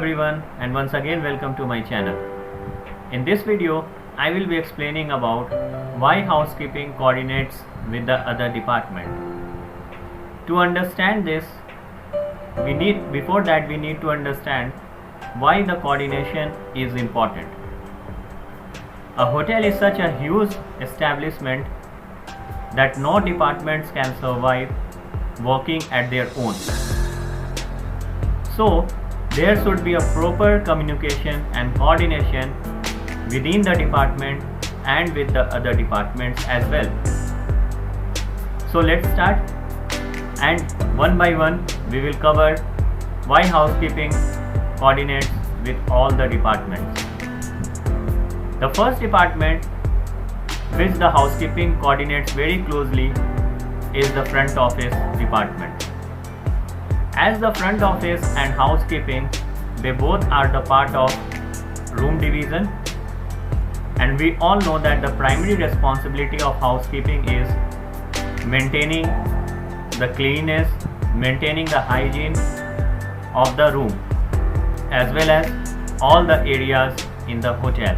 everyone, and once again welcome to my channel. In this video I will be explaining about why housekeeping coordinates with the other department. To understand this, we need to understand why the coordination is important. A hotel is such a huge establishment that no departments can survive working at their own. So there should be a proper communication and coordination within the department and with the other departments as well. So let's start, and one by one we will cover why housekeeping coordinates with all the departments. The first department which the housekeeping coordinates very closely is the front office department. As the front office and housekeeping, they both are the part of room division, and we all know that the primary responsibility of housekeeping is maintaining the cleanliness, maintaining the hygiene of the room as well as all the areas in the hotel,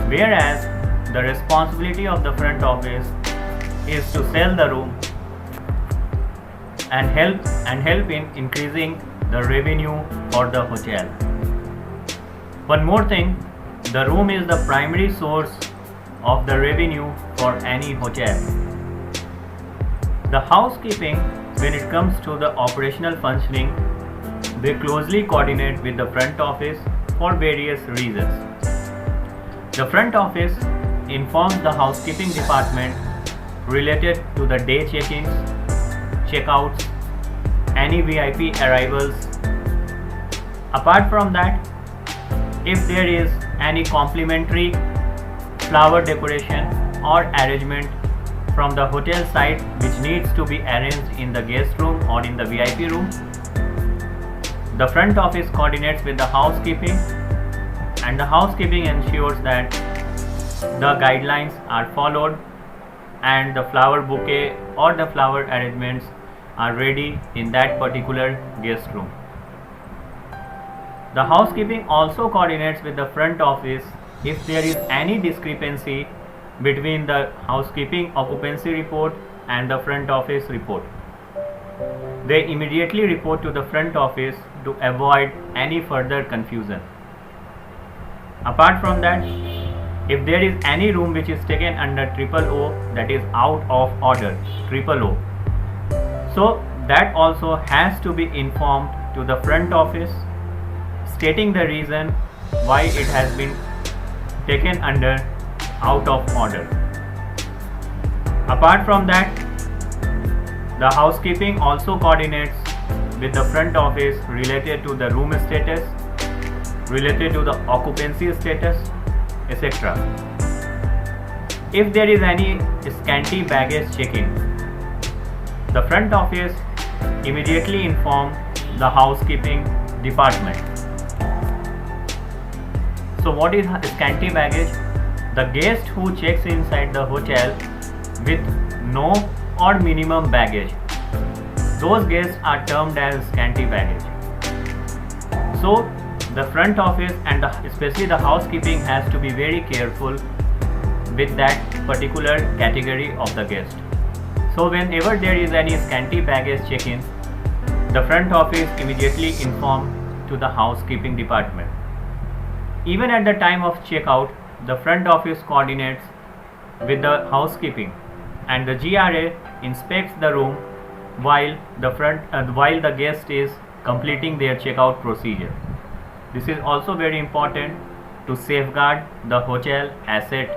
whereas the responsibility of the front office is to sell the room and help in increasing the revenue for the hotel. One more thing, the room is the primary source of the revenue for any hotel. The housekeeping, when it comes to the operational functioning, they closely coordinate with the front office for various reasons. The front office informs the housekeeping department related to the day check-ins, checkouts, any VIP arrivals. Apart from that, if there is any complimentary flower decoration or arrangement from the hotel side which needs to be arranged in the guest room or in the VIP room, the front office coordinates with the housekeeping, and the housekeeping ensures that the guidelines are followed and the flower bouquet or the flower arrangements are ready in that particular guest room. The housekeeping also coordinates with the front office if there is any discrepancy between the housekeeping occupancy report and the front office report. They immediately report to the front office to avoid any further confusion. Apart from that, if there is any room which is taken under OOO, that is out of order, OOO, so that also has to be informed to the front office, stating the reason why it has been taken under out of order. Apart from that, the housekeeping also coordinates with the front office related to the room status, related to the occupancy status, etc. If there is any scanty baggage check-in, the front office immediately inform the housekeeping department. So what is scanty baggage? The guest who checks inside the hotel with no or minimum baggage, those guests are termed as scanty baggage. So the front office and especially the housekeeping has to be very careful with that particular category of the guest. So whenever there is any scanty baggage check-in, the front office immediately inform to the housekeeping department. Even at the time of checkout, the front office coordinates with the housekeeping, and the GRA inspects the room while the guest is completing their checkout procedure. This is also very important to safeguard the hotel asset.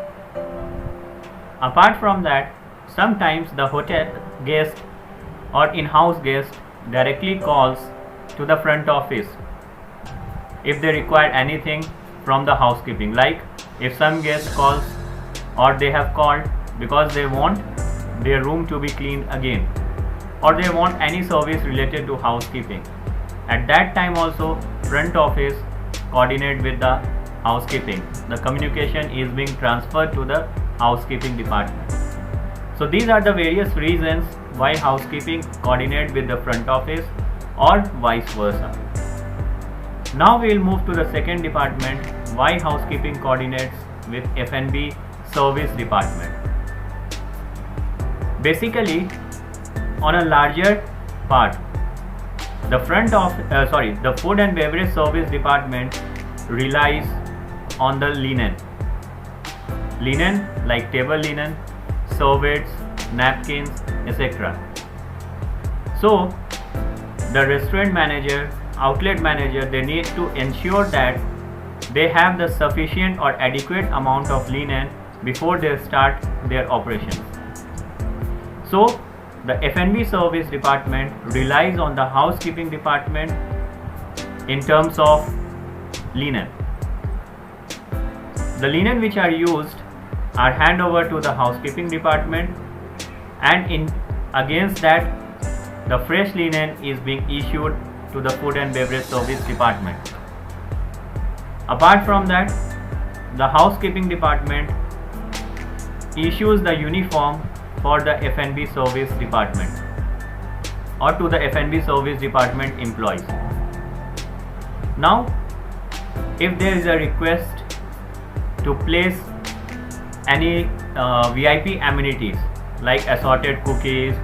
Apart from that, sometimes the hotel guest or in-house guest directly calls to the front office if they require anything from the housekeeping, like if some guest calls or they have called because they want their room to be cleaned again, or they want any service related to housekeeping. At that time also, front office coordinate with the housekeeping. The communication is being transferred to the housekeeping department. So these are the various reasons why housekeeping coordinate with the front office or vice versa. Now we will move to the second department, why housekeeping coordinates with F&B service department. Basically, on a larger part, the food and beverage service department relies on the linen like table linen, serviettes, napkins, etc. So the restaurant manager, outlet manager, they need to ensure that they have the sufficient or adequate amount of linen before they start their operations. So the F&B service department relies on the housekeeping department in terms of linen. The linen which are used are handed over to the housekeeping department, and against that the fresh linen is being issued to the food and beverage service department. Apart from that, the housekeeping department issues the uniform for the F&B service department or to the F&B service department employees. Now, if there is a request to place any VIP amenities like assorted cookies,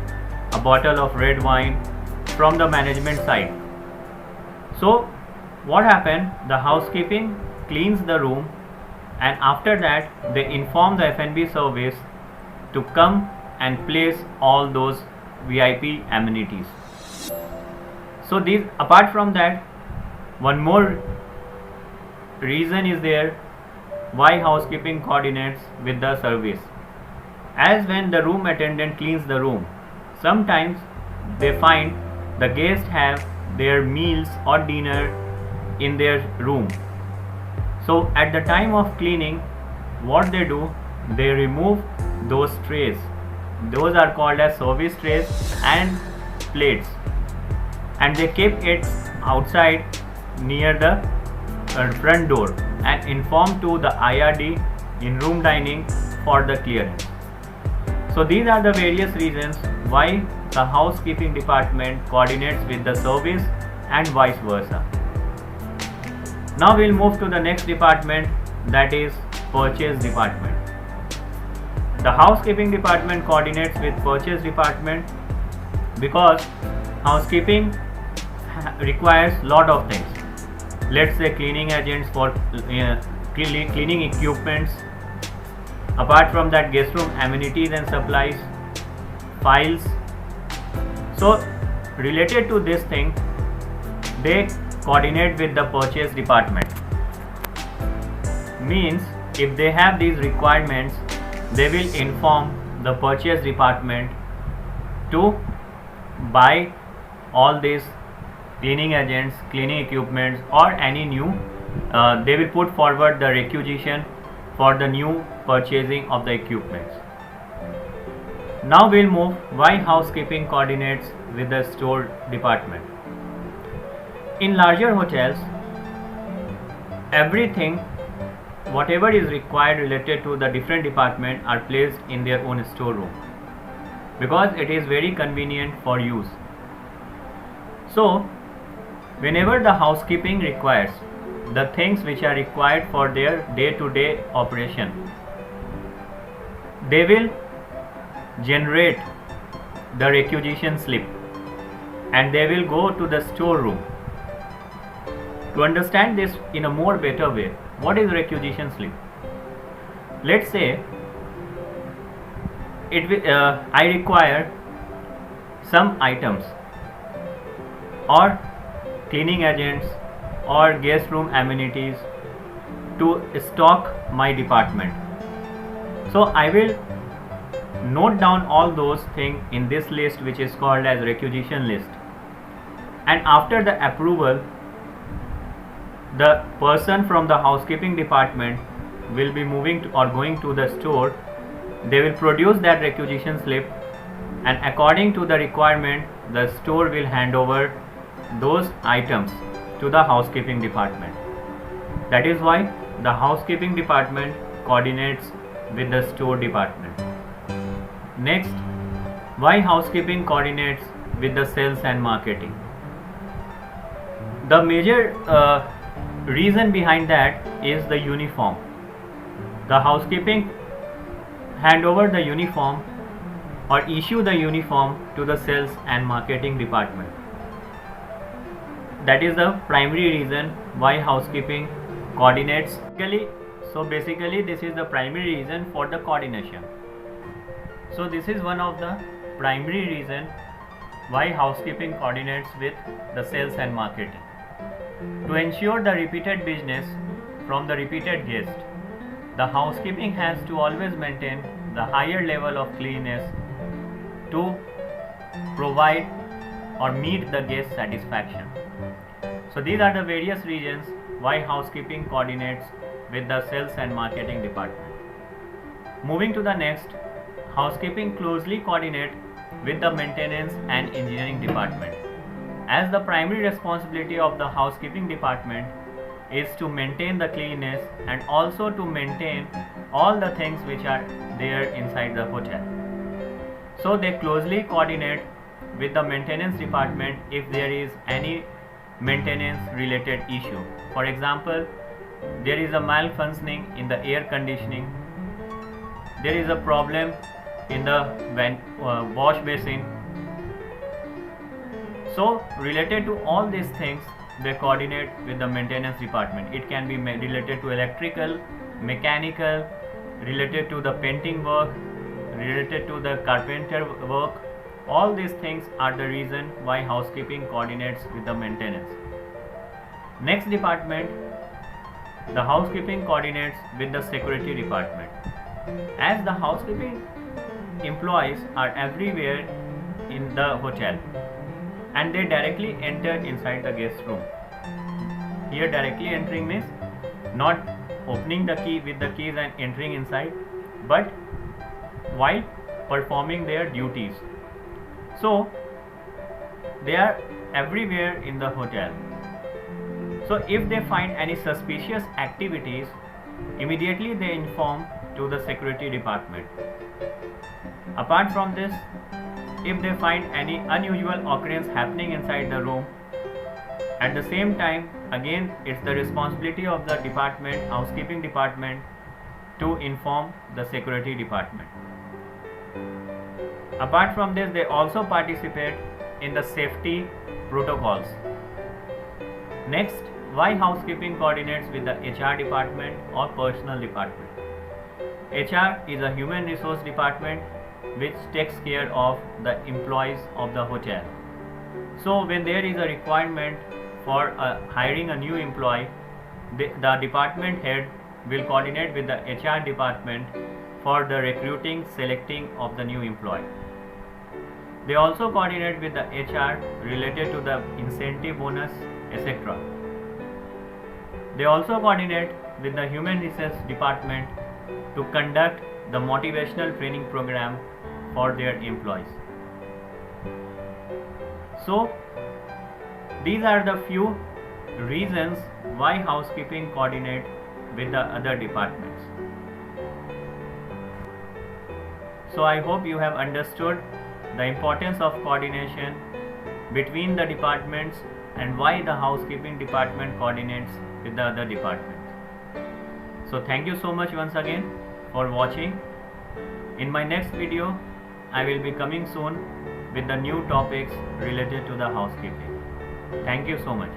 a bottle of red wine from the management side, so what happened? The housekeeping cleans the room, and after that they inform the F&B service to come and place all those VIP amenities. So apart from that, one more reason is there why housekeeping coordinates with the service. As when the room attendant cleans the room, sometimes they find the guests have their meals or dinner in their room. So at the time of cleaning, what they do, they remove those trays. Those are called as service trays and plates, and they keep it outside near the front door and inform to the IRD in room dining for the clearance. So these are the various reasons why the housekeeping department coordinates with the service and vice versa. Now we'll move to the next department, that is purchase department. The housekeeping department coordinates with purchase department because housekeeping requires lot of things. Let's say cleaning agents for cleaning equipments. Apart from that, guest room amenities and supplies, files. So related to this thing, they coordinate with the purchase department. Means if they have these requirements, they will inform the purchase department to buy all these cleaning agents, cleaning equipments, or any new. They will put forward the requisition for the new purchasing of the equipments. Now we'll move why housekeeping coordinates with the store department. In larger hotels, everything, whatever is required related to the different department are placed in their own storeroom because it is very convenient for use. So whenever the housekeeping requires the things which are required for their day-to-day operation, they will generate the requisition slip and they will go to the storeroom. To understand this in a more better way, what is requisition slip? Let's say I require some items or cleaning agents or guest room amenities to stock my department. So I will note down all those things in this list, which is called as requisition list, and after the approval, the person from the housekeeping department will be moving to or going to the store. They will produce that requisition slip, and according to the requirement, the store will hand over those items to the housekeeping department. That is why the housekeeping department coordinates with the store department. Next, why housekeeping coordinates with the sales and marketing. The major reason behind that is the uniform. The housekeeping hand over the uniform or issue the uniform to the sales and marketing department. That is the primary reason why housekeeping coordinates. So basically this is the primary reason for the coordination. So this is one of the primary reason why housekeeping coordinates with the sales and marketing. To ensure the repeated business from the repeated guest, the housekeeping has to always maintain the higher level of cleanliness to provide or meet the guest satisfaction. So these are the various reasons why housekeeping coordinates with the sales and marketing department. Moving to the next, housekeeping closely coordinate with the maintenance and engineering department, as the primary responsibility of the housekeeping department is to maintain the cleanliness and also to maintain all the things which are there inside the hotel. So they closely coordinate with the maintenance department if there is any maintenance related issue. For example, there is a malfunctioning in the air conditioning, there is a problem in the wash basin. So related to all these things, they coordinate with the maintenance department. It can be related to electrical, mechanical, related to the painting work, related to the carpenter work. All these things are the reason why housekeeping coordinates with the maintenance. Next department, the housekeeping coordinates with the security department. As the housekeeping employees are everywhere in the hotel and they directly enter inside the guest room. Here directly entering means not opening the key with the keys and entering inside, but while performing their duties. So they are everywhere in the hotel. So if they find any suspicious activities, immediately they inform to the security department. Apart from this, if they find any unusual occurrence happening inside the room, at the same time, again it's the responsibility of the department, housekeeping department, to inform the security department. Apart from this, they also participate in the safety protocols. Next, why housekeeping coordinates with the HR department or personnel department? HR is a human resource department which takes care of the employees of the hotel. So when there is a requirement for hiring a new employee, the department head will coordinate with the HR department for the recruiting, selecting of the new employee. They also coordinate with the HR related to the incentive bonus, etc. They also coordinate with the human resource department to conduct the motivational training program for their employees. So these are the few reasons why housekeeping coordinate with the other departments. So I hope you have understood the importance of coordination between the departments and why the housekeeping department coordinates with the other departments. So thank you so much once again for watching. In my next video, I will be coming soon with the new topics related to the housekeeping. Thank you so much.